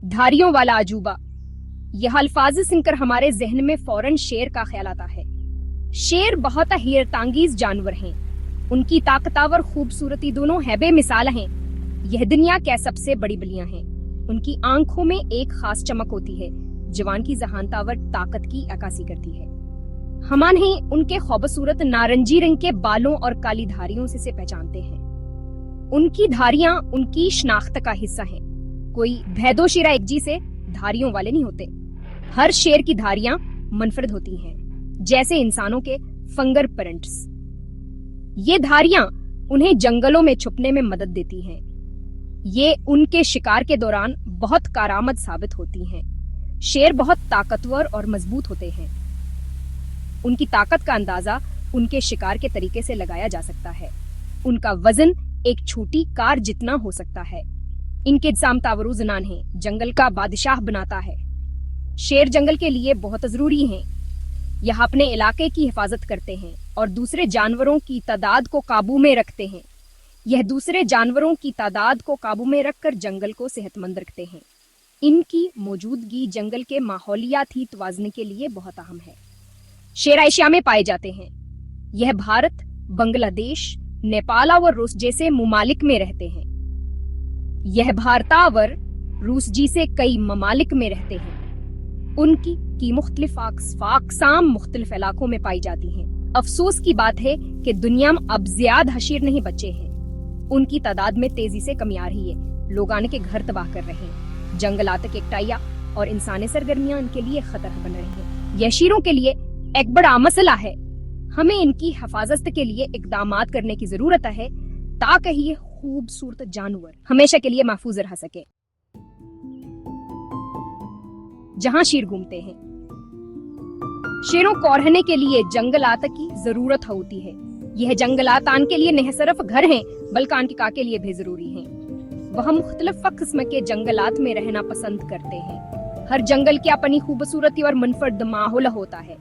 धारियों वाला अजूबा। यह अल्फाज सुनकर हमारे जहन में फौरन शेर का ख्याल आता है। शेर बहुत हैरतांगीज जानवर हैं। उनकी ताकतवर खूबसूरती दोनों है बेमिसाल हैं। यह दुनिया के सबसे बड़ी बलियां हैं। उनकी आंखों में एक खास चमक होती है, जवान की जहानतावर ताकत की अक्कासी करती है। हमान ही उनके खूबसूरत नारंगी रंग के बालों और काली धारियों से पहचानते हैं। उनकी धारियां उनकी शनाख्त का हिस्सा हैं। कोई भैदो शेरा एक जी से धारियों वाले नहीं होते। हर शेर की धारियां मुनफरद होती हैं, जैसे इंसानों के फिंगरप्रिंट्स। ये धारियां उन्हें जंगलों में छुपने में मदद देती हैं। ये उनके शिकार के दौरान बहुत कारआमद साबित होती हैं। शेर बहुत ताकतवर और मजबूत होते हैं। उनकी ताकत का अंदाजा उनके शिकार के तरीके से लगाया जा सकता है। उनका वजन एक छोटी कार जितना हो सकता है। इनके जाम तावरू जनान हैं, जंगल का बादशाह बनाता है। शेर जंगल के लिए बहुत जरूरी हैं। यह अपने इलाके की हिफाजत करते हैं और दूसरे जानवरों की तादाद को काबू में रखते हैं। यह दूसरे जानवरों की तादाद को काबू में रखकर जंगल को सेहतमंद रखते हैं। इनकी मौजूदगी जंगल के माहौलियाती तवाज़ुन के लिए बहुत अहम है। शेर एशिया में पाए जाते हैं। यह भारत, बांग्लादेश, नेपाल और रूस जैसे ममालिक में रहते हैं। यह भारतावर रूस जी से कई ममालिक में रहते हैं। उनकी मुख्तलिफ अक़साम मुख्तलिफ इलाकों में पाई जाती हैं। अफसोस की बात है कि दुनिया में अब ज्यादा हशीर नहीं बचे हैं। उनकी तादाद में तेजी से कमी आ रही है। लोग आने के घर तबाह कर रहे हैं। जंगलात के कटाइया और इंसानी सरगर्मियां इनके लिए खतरा बन रही हैं। यह शेरों के लिए एक बड़ा मसला है। हमें इनकी हिफाजत के लिए इक़दामात करने की जरूरत है, ताकि ये खूबसूरत जानवर हमेशा के लिए महफूज रह सके। जहां शेर घूमते हैं, शेरों को रहने के लिए जंगलात की जरूरत होती है। यह जंगलात आन के लिए न सिर्फ घर हैं, बल्कि आन के लिए भी जरूरी हैं। वह मुख्तलिफ किस्म के जंगलात में रहना पसंद करते हैं। हर जंगल की अपनी खूबसूरती और मुनफरद माहौल होता है।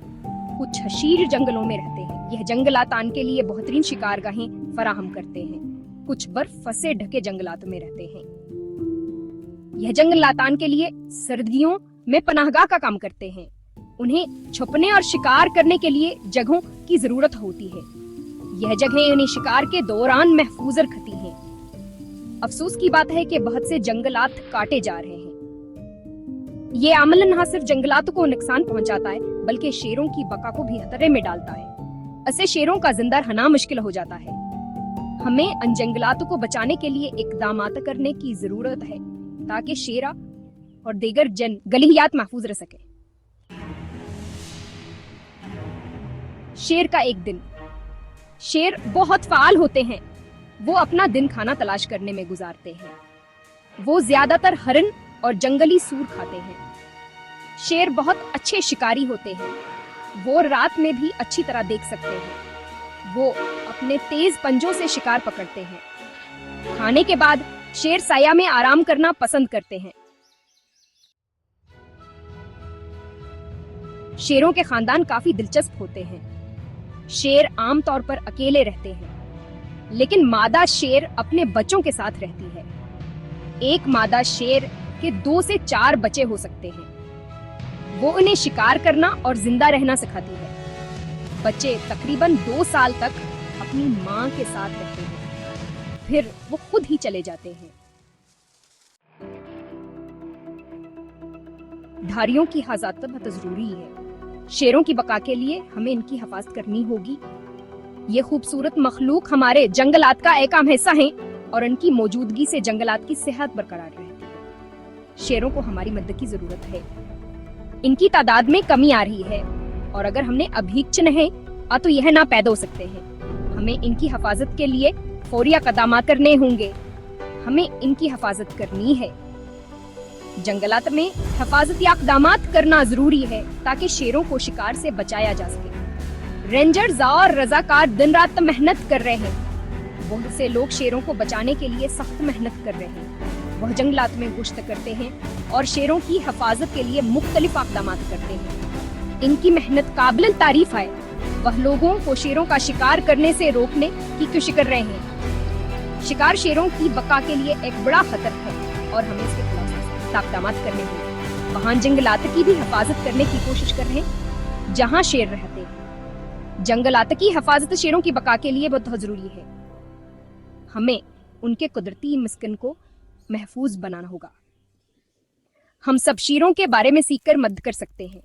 कुछ हशीर जंगलों में रहते हैं। यह जंगलात आन के लिए बेहतरीन शिकारगाहें फराहम करते हैं। कुछ बर्फ से ढके जंगलात में रहते हैं। यह जंगलात आन के लिए सर्दियों में पनाहगाह का काम करते हैं। उन्हें छुपने और शिकार करने के लिए जगहों की जरूरत होती है। यह जगहें उन्हें शिकार के दौरान महफूज रखती हैं। अफसोस की बात है कि बहुत से जंगलात काटे जा रहे हैं। ये अमल न सिर्फ जंगलात को नुकसान पहुंचाता है, बल्कि शेरों की बका को भी खतरे में डालता है। ऐसे शेरों का जिंदा रहना मुश्किल हो जाता है। हमें इन जंगलातों को बचाने के लिए इक़दामात करने की जरूरत है, ताकि शेरा और दीगर गलियात महफूज रह सके। शेर का एक दिन। शेर बहुत फाल होते हैं। वो अपना दिन खाना तलाश करने में गुजारते हैं। वो ज्यादातर हरन और जंगली सूर खाते हैं। शेर बहुत अच्छे शिकारी होते हैं। वो रात में भी अच्छी तरह देख सकते हैं। वो अपने तेज पंजों से शिकार पकड़ते हैं। खाने के बाद शेर साया में आराम करना पसंद करते हैं। शेरों के खानदान काफी दिलचस्प होते हैं। शेर आमतौर पर अकेले रहते हैं, लेकिन मादा शेर अपने बच्चों के साथ रहती है। एक मादा शेर के 2 से 4 बच्चे हो सकते हैं। वो उन्हें शिकार करना और जिंदा रहना सिखाती है। बच्चे तकरीबन 2 साल तक अपनी मां के साथ रहते हैं, फिर वो खुद ही चले जाते हैं। धारियों की हिफाजत बहुत जरूरी है। शेरों की बका के लिए हमें इनकी हिफाजत करनी होगी। ये खूबसूरत मखलूक हमारे जंगलात का एक अहम हिस्सा हैं और इनकी मौजूदगी से जंगलात की सेहत बरकरार रहती है। शेरों को हमारी मदद की जरूरत है। इनकी तादाद में कमी आ रही है और अगर हमने अभी चुने तो यह ना पैदा हो सकते हैं। हमें इनकी हिफाजत के लिए फौरी इक़दाम करने होंगे। हमें इनकी हिफाजत करनी है। जंगलात में हिफाजती इक़दाम करना जरूरी है, ताकि शेरों को शिकार से बचाया जा सके। रेंजर्स और रजाकार दिन रात मेहनत कर रहे हैं। बहुत से लोग शेरों को बचाने के लिए सख्त मेहनत कर रहे हैं। वह जंगलात में गुश्त करते हैं और शेरों की हिफाजत के लिए मुख्तलिफ इक़दाम करते हैं। इनकी मेहनत काबिल तारीफ है। वह लोगों को शेरों का शिकार करने से रोकने की कोशिश कर रहे हैं। शिकार शेरों की बका के लिए एक बड़ा खतरा है और हमें इसके खिलाफ اقدامات کرنے ہوں۔ وہاں جنگلات کی بھی حفاظت کرنے کی کوشش کر رہے ہیں جہاں شیر رہتے ہیں۔ جنگلات کی حفاظت شیروں کی بقا کے لیے بہت ضروری ہے۔ ہمیں ان کے قدرتی مسکن کو محفوظ بنانا ہوگا۔ ہم سب شیروں کے بارے میں سیکھ کر مدد کر سکتے ہیں۔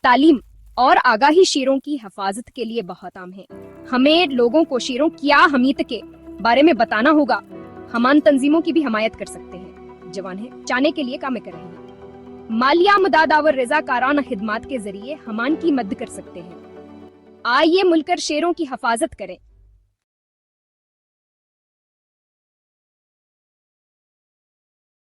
تعلیم اور آگاہی شیروں کی حفاظت کے لیے بہت عام ہے۔ ہمیں لوگوں کو شیروں کی اہمیت کے بارے میں بتانا ہوگا۔ ہم تنظیموں کی بھی حمایت کر سکتے ہیں جوان ہے چاہنے کے لیے کام کر رہے ہیں۔ مالیہ امداد اور رضاکارانہ خدمات کے ذریعے ہم کی مدد کر سکتے ہیں۔ آئیے مل کر شیروں کی حفاظت کریں۔